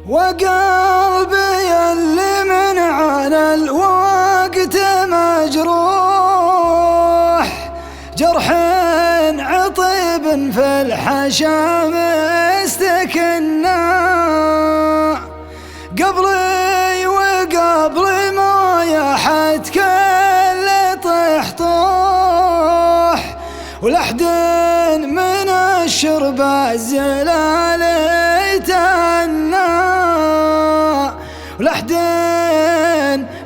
وقلبي اللي من عنا الوقت مجروح، جرح عطيب في الحشا مستكنا، قبلي وقبل ما يحت كل طحطوح، ولحد من الشرب الزلال يتهنى، ولحد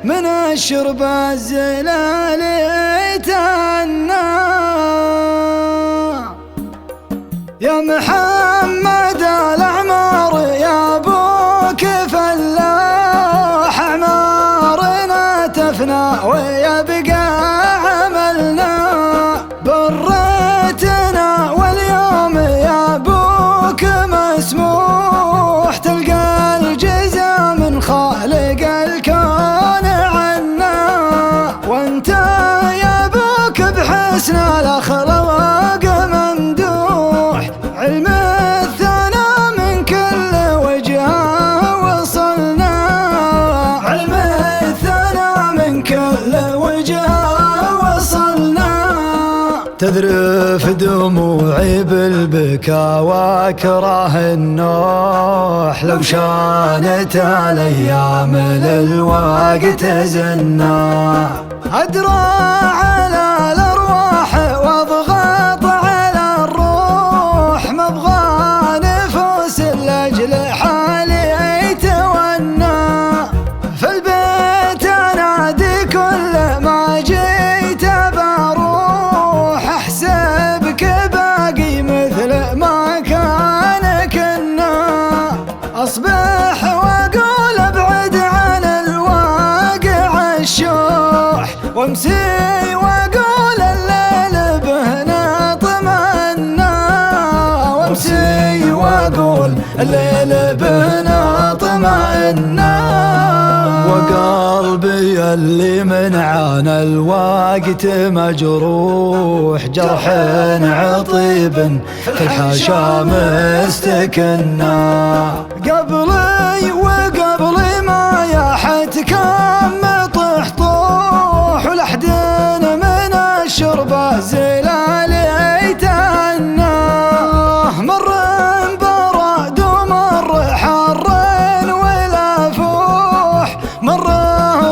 من الشرب الزلال يتهنى. يا محمد الأعمار يا أبوك فلاح، أعمارنا تفنى ويبقى عملنا، برتنا واليوم يا أبوك مسموح، تلقى الجزا من خالق الكون عنا، وانت يا أبوك بحسن الأخلاق ممدوح، علم الثنا من كل وجهه وصلنا، علم الثنا من كل وجهه وصلنا. تذرف دموعي بالبكا واكره النوح، لو شانت الايام للوقت زنا، ادرى على الارواح واضغط على الروح، مبغى نفوس لاجل حالي يتونى، في البيت انادي كل ما جيت بروح، احسبك باقي مثل ما كان كنا، اصبح واقول ابعد عن الواقع الشوح، وامسي واقول الليل بهنا طمأنا، وامسي واقول الليل بهنا طمأنا. وقلبي اللي من عانى الوقت مجروح، جرح عطيب في الحشا مستكنا، قبلي وقبل ما يحت كم طحطوح، ولحد من الشرب الزلال يتهنى، مر برد ومر حر والافوح، مر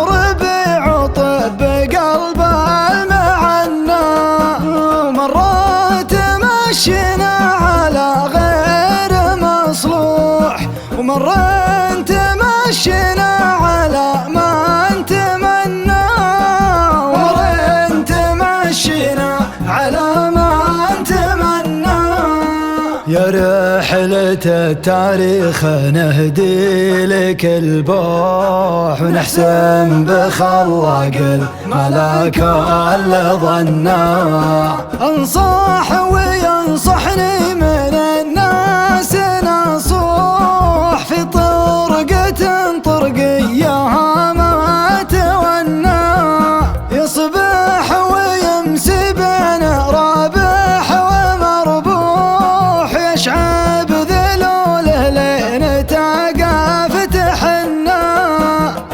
ربيع طب قلب المعنى، مرات مشينا على غير مصلوح، ومرات مشينا على ما نتمنى، ومرات مشينا على ما نتمنى. يا رحلة التاريخ نهدي لك البوح، ونحسن بخلاق الملاك اللي ظنا، انصح وينصحني من الناس نصوح، في طرقة طرقيها ما تونى، يصبح ويمسي بين رابح ومربوح، يشعب ذلوله لين تلقى فتحنا،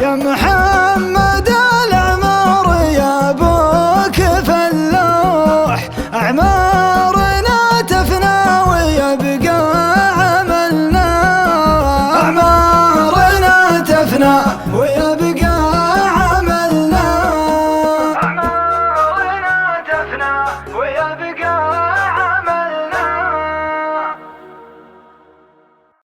يا محمد الأعمار يا أبوك فلاح، أعمارنا تفنى ويبقى عملنا، أعمارنا تفنى ويبقى عملنا، أعمارنا تفنى ويبقى